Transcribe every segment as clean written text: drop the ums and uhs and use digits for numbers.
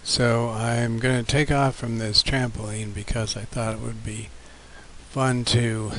So I'm going to take off from this trampoline because I thought it would be fun to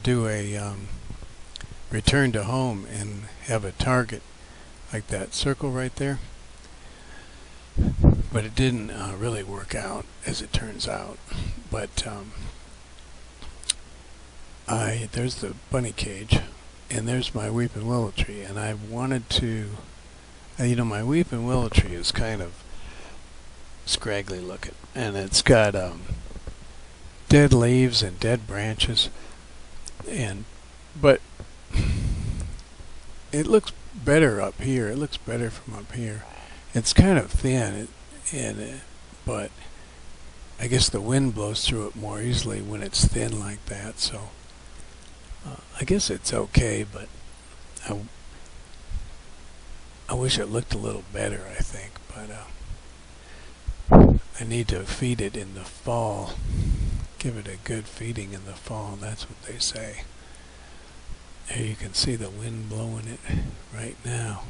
do a return to home and have a target like that circle right there. But it didn't really work out as it turns out. But there's the bunny cage and there's my weeping willow tree, and I wanted to, my weeping willow tree is kind of scraggly looking, and it's got dead leaves and dead branches, but it looks better up here. It looks better from up here. It's kind of thin, but I guess the wind blows through it more easily when it's thin like that. So I guess it's okay, but I wish it looked a little better, I think, but I need to feed it in the fall. Give it a good feeding in the fall, that's what they say. Here you can see the wind blowing it right now.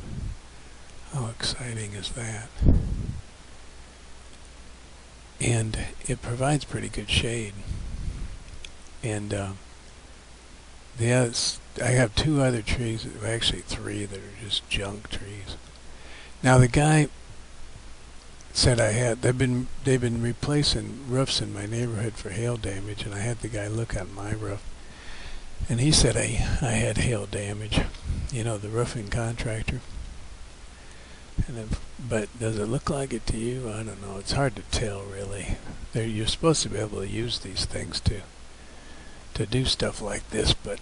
How exciting is that? And it provides pretty good shade. And I have two other trees, actually three, that are just junk trees. Now the guy said they've been replacing roofs in my neighborhood for hail damage, and I had the guy look at my roof, and he said I had hail damage, the roofing contractor. But does it look like it to you? I don't know. It's hard to tell, really. You're supposed to be able to use these things to do stuff like this, but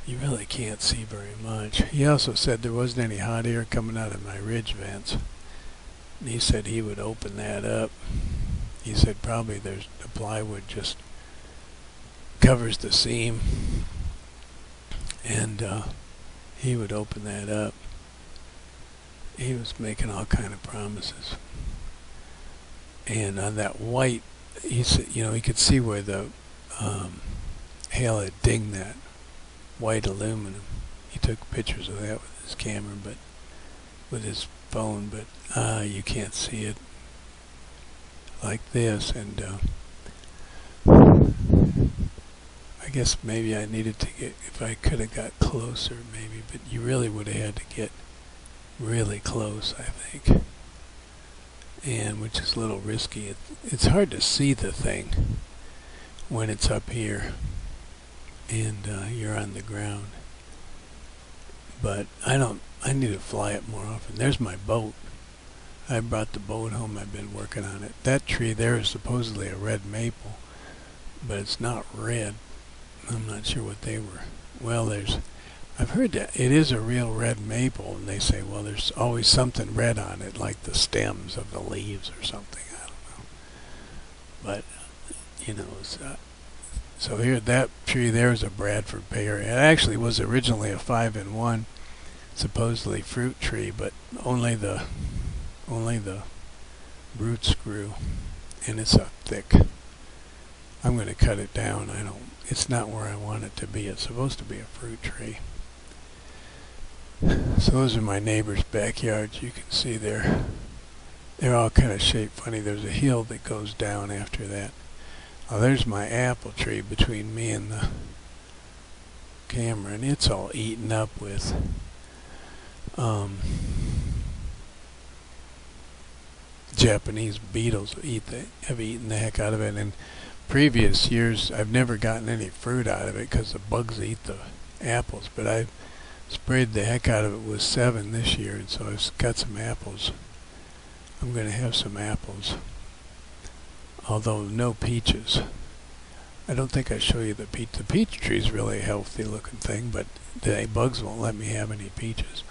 you really can't see very much. He also said there wasn't any hot air coming out of my ridge vents. And he said he would open that up. He said probably the plywood just covers the seam, and he would open that up. He was making all kind of promises. And on that white, he said, he could see where the hail had dinged that white aluminum. He took pictures of that with his camera, but with his phone, but you can't see it like this. And I guess maybe I needed to get, if I could have got closer maybe, but you really would have had to get really close, I think, and which is a little risky. It's hard to see the thing when it's up here and you're on the ground, but I need to fly it more often. There's my boat. I brought the boat home. I've been working on it. That tree there is supposedly a red maple, but it's not red. I'm not sure what they were. Well, I've heard that it is a real red maple, and they say, well, there's always something red on it, like the stems of the leaves or something. I don't know. But, so here, that tree there is a Bradford pear. It actually was originally a 5-in-1, supposedly fruit tree, but only the roots grew, and it's up thick. I'm going to cut it down. It's not where I want it to be. It's supposed to be a fruit tree. So those are my neighbors' backyards. You can see they're all kind of shaped funny. There's a hill that goes down after that. Oh, there's my apple tree between me and the camera, and it's all eaten up with Japanese beetles. Have eaten the heck out of it. And previous years, I've never gotten any fruit out of it because the bugs eat the apples, but I've sprayed the heck out of it with 7 this year, and so I've got some apples. I'm going to have some apples, although no peaches. I don't think I show you the peach. The peach tree is really a healthy looking thing, but the bugs won't let me have any peaches.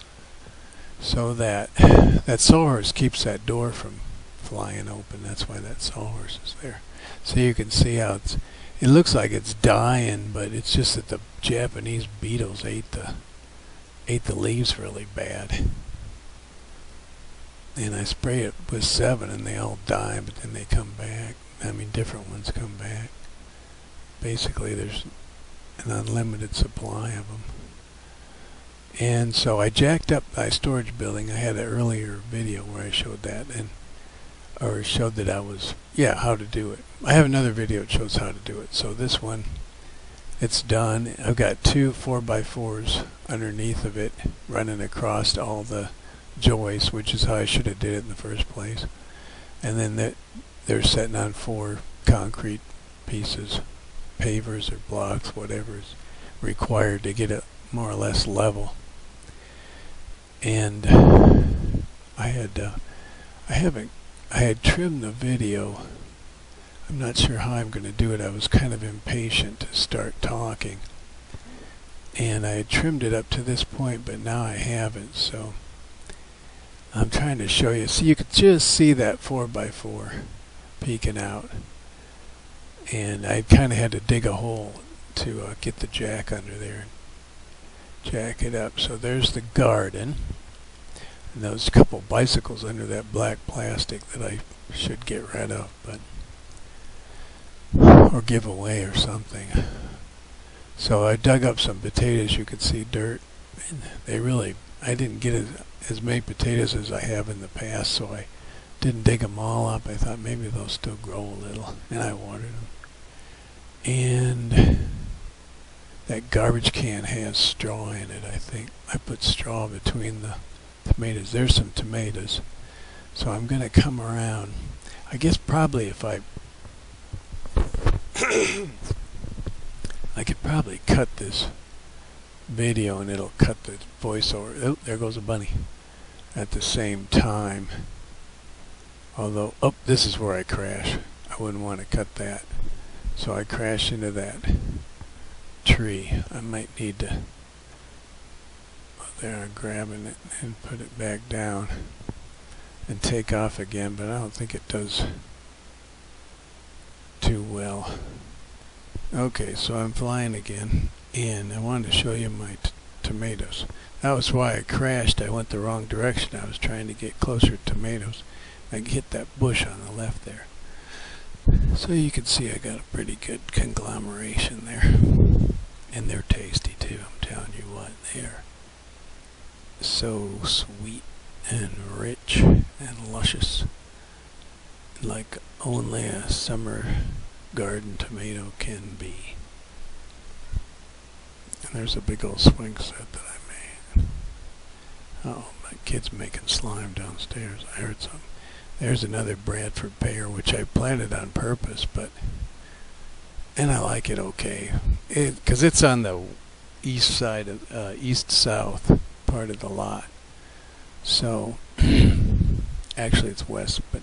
So that sawhorse keeps that door from flying open. That's why that sawhorse is there. So you can see how it looks like it's dying, but it's just that the Japanese beetles ate the leaves really bad. And I spray it with 7 and they all die, but then they come back. Different ones come back. Basically, there's an unlimited supply of them. And so I jacked up my storage building. I had an earlier video where I showed that, or showed that how to do it. I have another video that shows how to do it. So this one, it's done. I've got two 4x4s underneath of it running across all the joists, which is how I should have did it in the first place. And then they're setting on 4 concrete pieces, pavers or blocks, whatever is required to get it more or less level. And I had trimmed the video. I'm not sure how I'm going to do it. I was kind of impatient to start talking, and I had trimmed it up to this point, but now I haven't. So I'm trying to show you. So you could just see that 4x4 peeking out, and I kind of had to dig a hole to get the jack under there and jack it up. So there's the garden, and those couple bicycles under that black plastic that I should get rid of, or give away or something. So I dug up some potatoes. You could see dirt, and I didn't get as many potatoes as I have in the past, so I didn't dig them all up. I thought maybe they'll still grow a little, and I watered them. And that garbage can has straw in it, I think. I put straw between the tomatoes. There's some tomatoes. So I'm going to come around. I guess probably if I could probably cut this video and it'll cut the voiceover. Oh, there goes a bunny. At the same time. Although, this is where I crash. I wouldn't want to cut that. So I crash into that tree. I might need to, there I'm grabbing it and put it back down and take off again, but I don't think it does too well. Okay, so I'm flying again, and I wanted to show you my tomatoes. That was why I crashed. I went the wrong direction. I was trying to get closer to tomatoes. I hit that bush on the left there. So you can see I got a pretty good conglomeration there. And they're tasty too, I'm telling you what. They're so sweet and rich and luscious, like only a summer garden tomato can be. And there's a big old swing set that I made. Oh, my kid's making slime downstairs. I heard something. There's another Bradford pear, which I planted on purpose, and I like it okay, because it's on the east side of east-south part of the lot. So actually it's west, but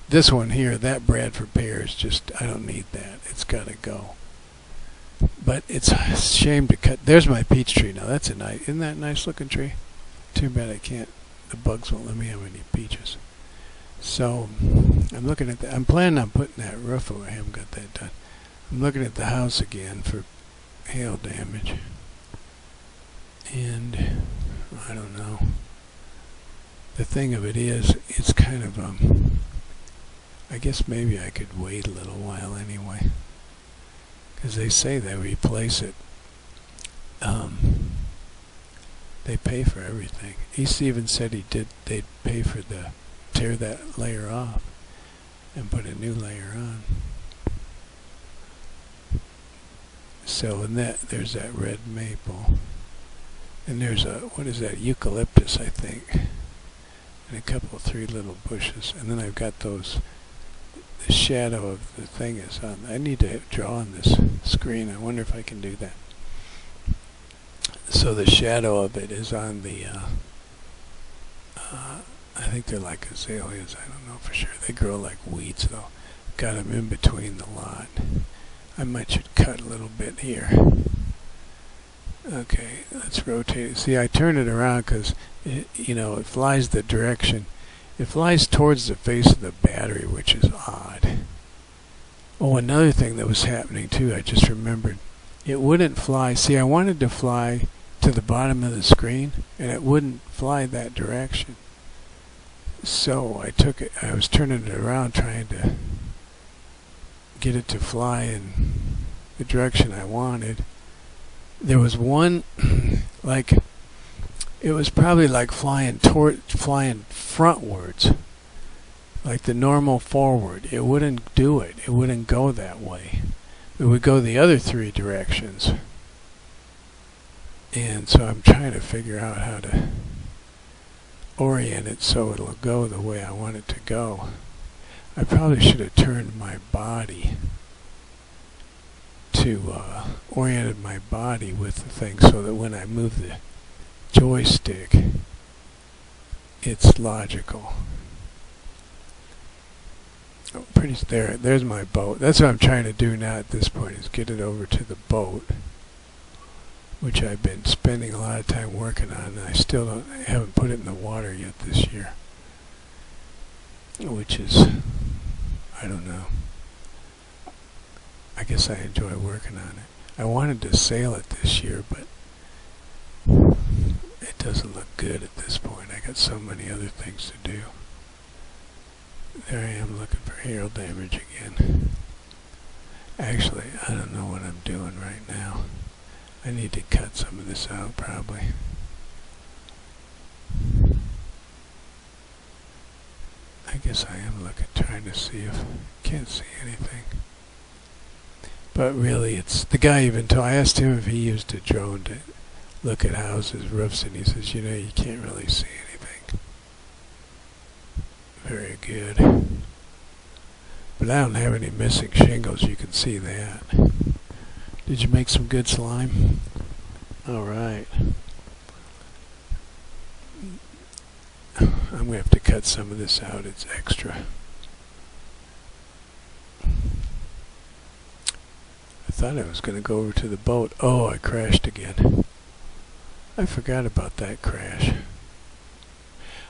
this one here, that Bradford pear is just, I don't need that. It's got to go. But it's a shame to cut. There's my peach tree now. That's isn't that a nice looking tree? Too bad I can't. The bugs won't let me have any peaches. So I'm looking at I'm planning on putting that roof over. I haven't got that done. I'm looking at the house again for hail damage, and I don't know. The thing of it is, it's kind of I guess maybe I could wait a little while anyway, because they say they replace it. They pay for everything. He even said they'd pay for tear that layer off and put a new layer on. So there's that red maple, and there's what is that, eucalyptus, I think, and a couple of 3 little bushes, and then I've got the shadow of the thing is on. I need to draw on this screen. I wonder if I can do that. So the shadow of it is on the I think they're like azaleas. I don't know for sure. They grow like weeds though. Got them in between the lot. I should cut a little bit here. Okay, let's rotate it. See, I turn it around because it flies the direction. It flies towards the face of the battery, which is odd. Oh, another thing that was happening too, I just remembered. It wouldn't fly. See, I wanted to fly to the bottom of the screen, and it wouldn't fly that direction. So I was turning it around trying to get it to fly in the direction I wanted. There was one, like, it was probably like flying frontwards, like the normal forward. It wouldn't do it. It wouldn't go that way. It would go the other three directions. And so I'm trying to figure out how to orient it so it'll go the way I want it to go. I probably should have turned my body to oriented my body with the thing so that when I move the joystick, it's logical. Oh, there's my boat. That's what I'm trying to do now at this point, is get it over to the boat, which I've been spending a lot of time working on, and I haven't put it in the water yet this year, which is, I don't know. I guess I enjoy working on it. I wanted to sail it this year, but it doesn't look good at this point. I got so many other things to do. There I am looking for hail damage again. Actually, I don't know what I'm doing right now. I need to cut some of this out probably. I guess I am trying to see if can't see anything. But really, it's the guy even told. I asked him if he used a drone to look at houses, roofs, and he says, you can't really see anything very good. But I don't have any missing shingles. You can see that. Did you make some good slime? All right. I'm going to have to cut some of this out. It's extra. I thought I was going to go over to the boat. Oh, I crashed again. I forgot about that crash.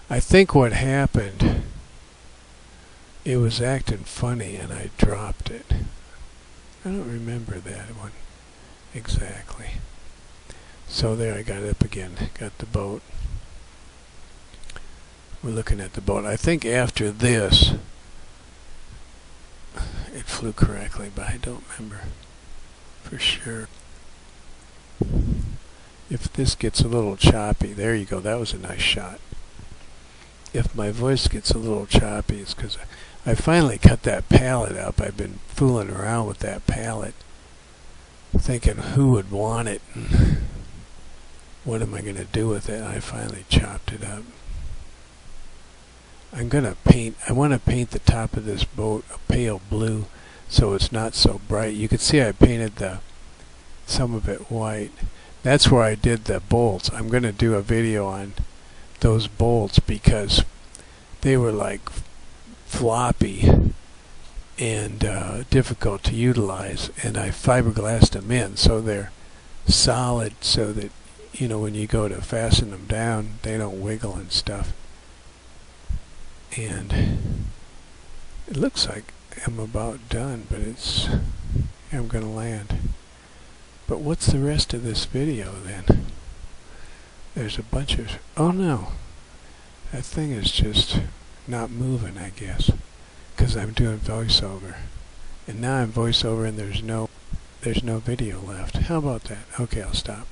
I think what happened, it was acting funny and I dropped it. I don't remember that one exactly. So there, I got it up again. Got the boat. We're looking at the boat. I think after this, it flew correctly, but I don't remember for sure. If this gets a little choppy, there you go, that was a nice shot. If my voice gets a little choppy, it's because I finally cut that palette up. I've been fooling around with that palette, thinking who would want it, and what am I going to do with it, and I finally chopped it up. I want to paint the top of this boat a pale blue so it's not so bright. You can see I painted some of it white. That's where I did the bolts. I'm going to do a video on those bolts because they were like floppy and difficult to utilize, and I fiberglassed them in so they're solid so that when you go to fasten them down they don't wiggle and stuff. And it looks like I'm about done, but I'm going to land. But what's the rest of this video then? There's a bunch of, oh no, that thing is just not moving, I guess, because I'm doing voiceover. And now I'm voiceover and there's no video left. How about that? Okay, I'll stop.